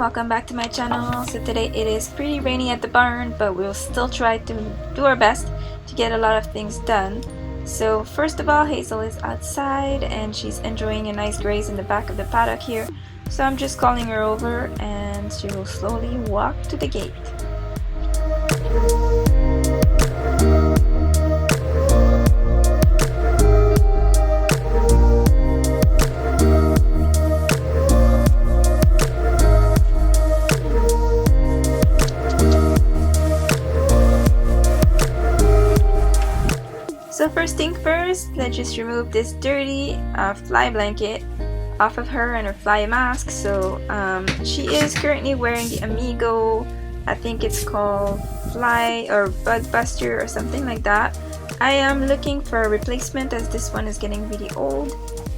welcome back to my channel. So today it is pretty rainy at the barn, but we'll still try to do our best to get a lot of things done. So first of all, Hazel is outside and she's enjoying a nice graze in the back of the paddock here. So I'm just calling her over and she will slowly walk to the gate. So first thing first, let's just remove this dirty fly blanket off of her and her fly mask. So she is currently wearing the Amigo, I think it's called Fly or Bug Buster or something like that. I am looking for a replacement as this one is getting really old.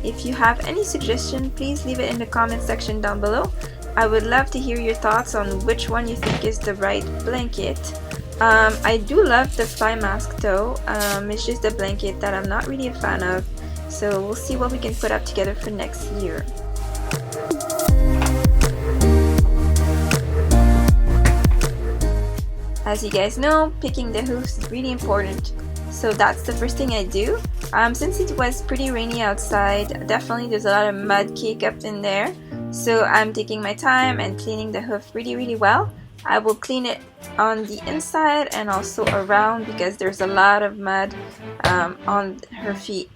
If you have any suggestion, please leave it in the comment section down below. I would love to hear your thoughts on which one you think is the right blanket. I do love the fly mask though, it's just the blanket that I'm not really a fan of, so we'll see what we can put up together for next year. As you guys know, picking the hoofs is really important, so that's the first thing I do. Since it was pretty rainy outside, definitely there's a lot of mud cake up in there, so I'm taking my time and cleaning the hoof really well. I will clean it on the inside and also around because there's a lot of mud on her feet.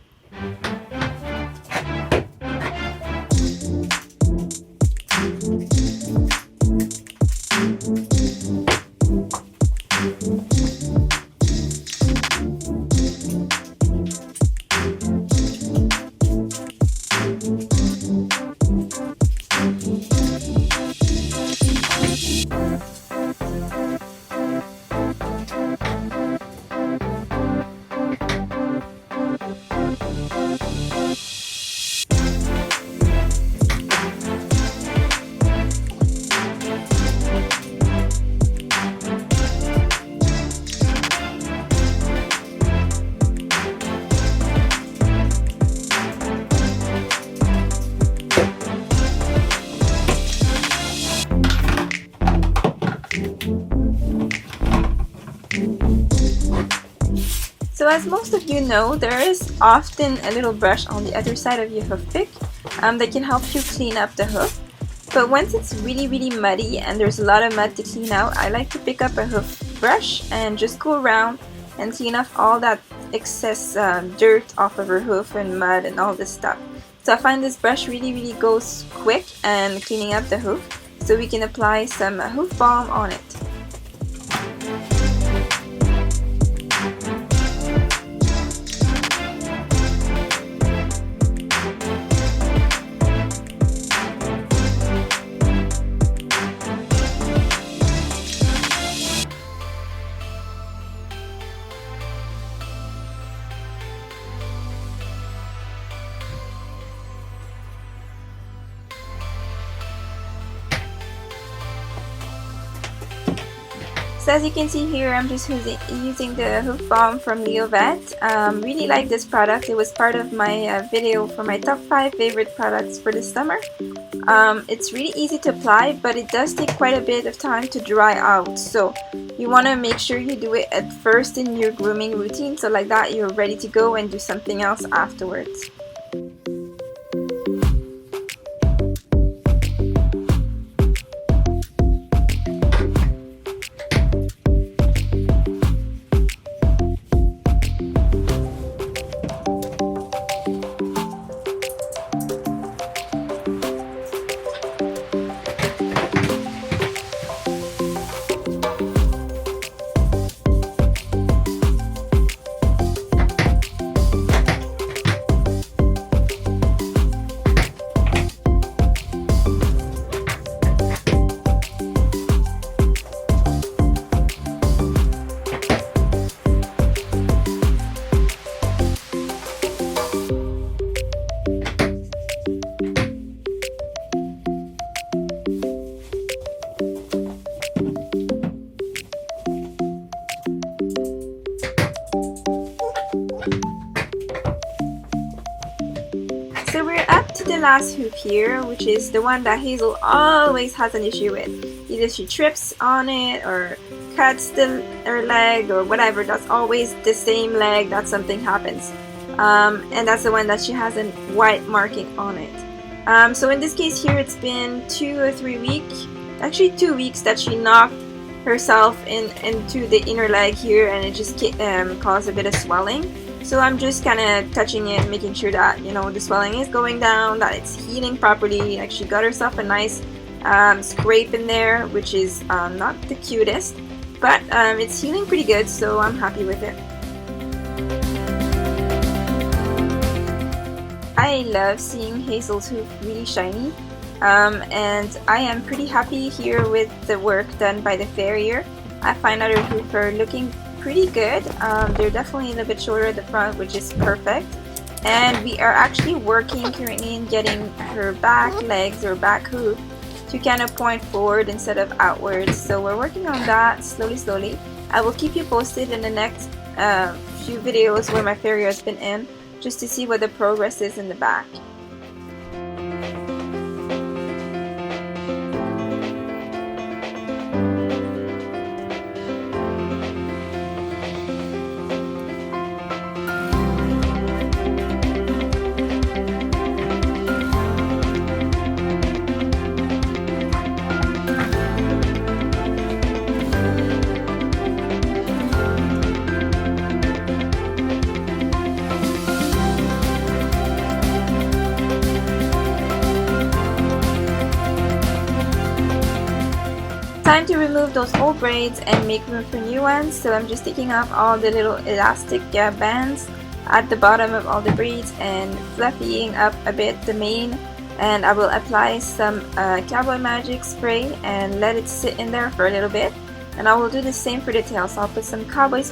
So as most of you know, there is often a little brush on the other side of your hoof pick that can help you clean up the hoof. But once it's really muddy and there's a lot of mud to clean out, I like to pick up a hoof brush and just go around and clean off all that excess dirt off of her hoof and mud and all this stuff. So I find this brush really goes quick and cleaning up the hoof, so we can apply some hoof balm on it. So as you can see here, I'm just using the hoof balm from Noisette. Really like this product. It was part of my video for my top 5 favorite products for this summer. It's really easy to apply, but it does take quite a bit of time to dry out. So you want to make sure you do it at first in your grooming routine, so like that you're ready to go and do something else afterwards. the last hoop here, which is the one that Hazel always has an issue with. Either she trips on it or cuts her leg or whatever. That's always the same leg that something happens. And that's the one that she has a white marking on it. So in this case here, it's been 2 or 3 weeks, actually 2 weeks, that she knocked herself into the inner leg here, and it just caused a bit of swelling. So I'm just kind of touching it, making sure that, you know, the swelling is going down, that it's healing properly. Like, she got herself a nice scrape in there, which is not the cutest, but it's healing pretty good, so I'm happy with it. I love seeing Hazel's hoof really shiny, and I am pretty happy here with the work done by the farrier. I find that her hoof are looking pretty good. They're definitely a little bit shorter at the front, which is perfect. And we are actually working currently in getting her back legs or back hoof to kind of point forward instead of outwards. So we're working on that slowly. I will keep you posted in the next few videos where my farrier has been in, just to see what the progress is in the back. Time to remove those old braids and make room for new ones. So I'm just taking off all the little elastic bands at the bottom of all the braids and fluffying up a bit the mane, and I will apply some Cowboy Magic spray and let it sit in there for a little bit. And I will do the same for the tail, so I'll put some Cowboy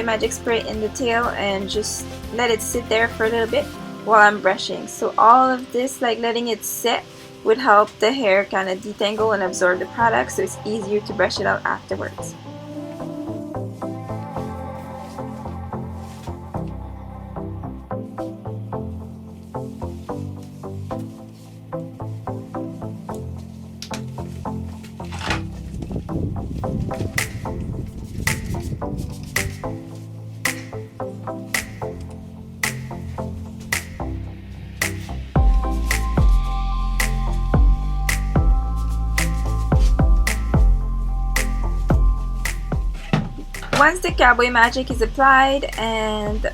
Magic spray in the tail and just let it sit there for a little bit while I'm brushing. So all of this, like letting it sit, would help the hair kind of detangle and absorb the product, so it's easier to brush it out afterwards. Once the Cowboy Magic is applied and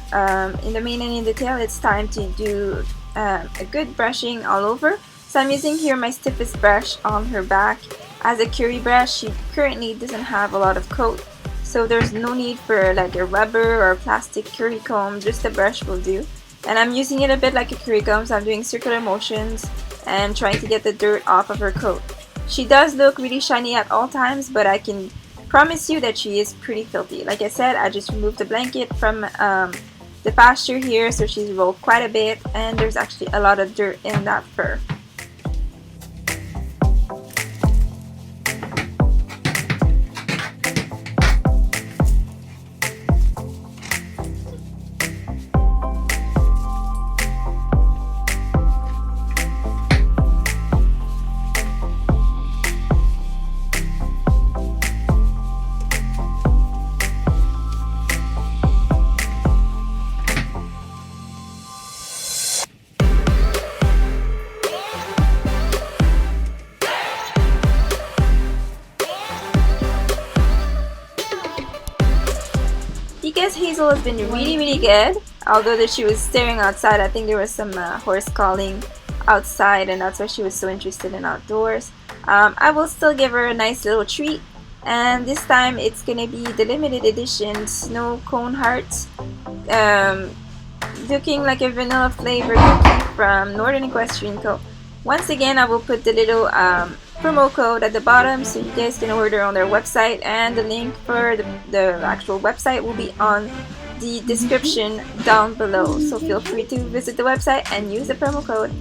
in the mane and in the tail, it's time to do a good brushing all over. So I'm using here my stiffest brush on her back as a curry brush. She currently doesn't have a lot of coat, so there's no need for like a rubber or a plastic curry comb, just a brush will do. And I'm using it a bit like a curry comb, so I'm doing circular motions and trying to get the dirt off of her coat. She does look really shiny at all times, but I can promise you that she is pretty filthy. Like I said, I just removed the blanket from the pasture here, so she's rolled quite a bit, and there's actually a lot of dirt in that fur. Because Hazel has been really good, although that she was staring outside. I think there was some horse calling outside, and that's why she was so interested in outdoors. I will still give her a nice little treat, and this time it's gonna be the limited edition Snow Cone Hearts, looking like a vanilla flavored cookie from Northern Equestrian Co. Once again, I will put the little promo code at the bottom so you guys can order on their website, and the link for the actual website will be on the description down below, so feel free to visit the website and use the promo code.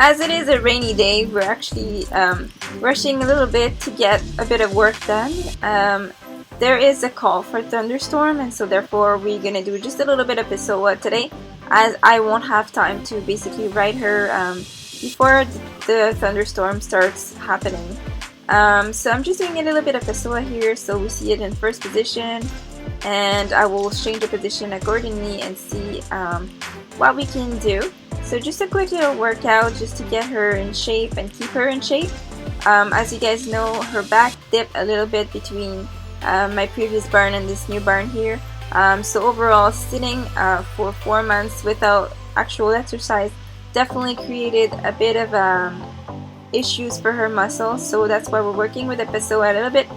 as it is a rainy day, we're actually rushing a little bit to get a bit of work done. There is a call for thunderstorm, and so therefore we're gonna do just a little bit of Pessoa today, as I won't have time to basically ride her before the thunderstorm starts happening. So I'm just doing a little bit of Pessoa here, so we see it in first position, and I will change the position accordingly and see what we can do. So just a quick little workout just to get her in shape and keep her in shape. As you guys know, her back dipped a little bit between my previous barn and this new barn here. So overall, sitting for 4 months without actual exercise definitely created a bit of issues for her muscles. So that's why we're working with the Pessoa a little bit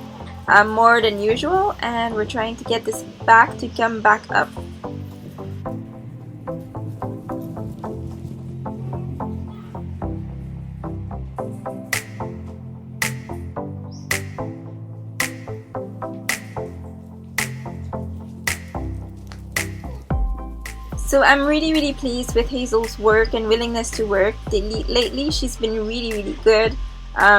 more than usual, and we're trying to get this back to come back up. So I'm really pleased with Hazel's work and willingness to work. Lately she's been really good.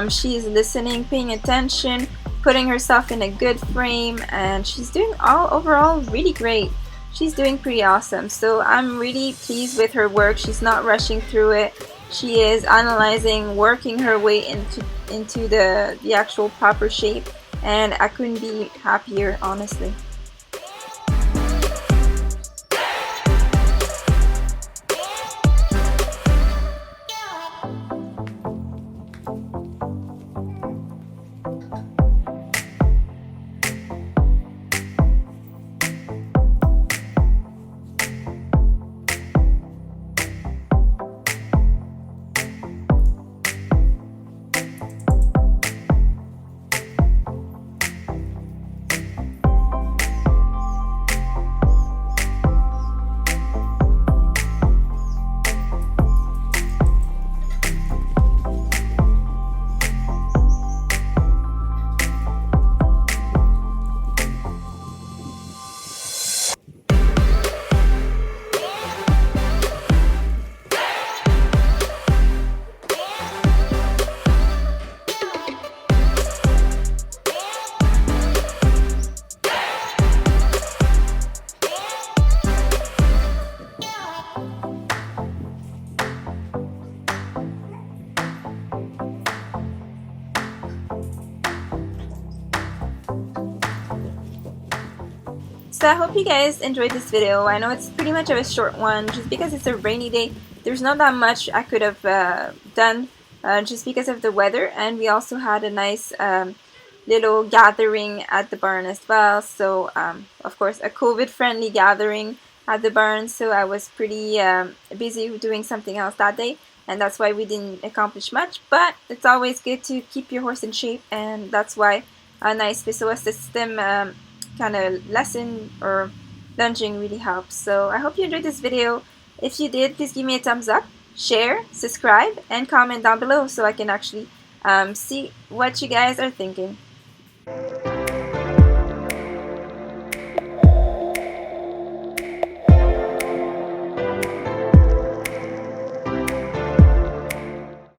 She's listening, paying attention, putting herself in a good frame, and she's doing overall really great. She's doing pretty awesome. So I'm really pleased with her work. She's not rushing through it. She is analyzing, working her way into the actual proper shape, and I couldn't be happier, honestly. So I hope you guys enjoyed this video. I know it's pretty much of a short one just because it's a rainy day. There's not that much I could have done just because of the weather, and we also had a nice little gathering at the barn as well. So of course a COVID-friendly gathering at the barn, so I was pretty busy doing something else that day, and that's why we didn't accomplish much. But it's always good to keep your horse in shape, and that's why a nice Pessoa system kind of lesson or lunging really helps. So I hope you enjoyed this video. If you did, please give me a thumbs up, share, subscribe, and comment down below so I can actually see what you guys are thinking.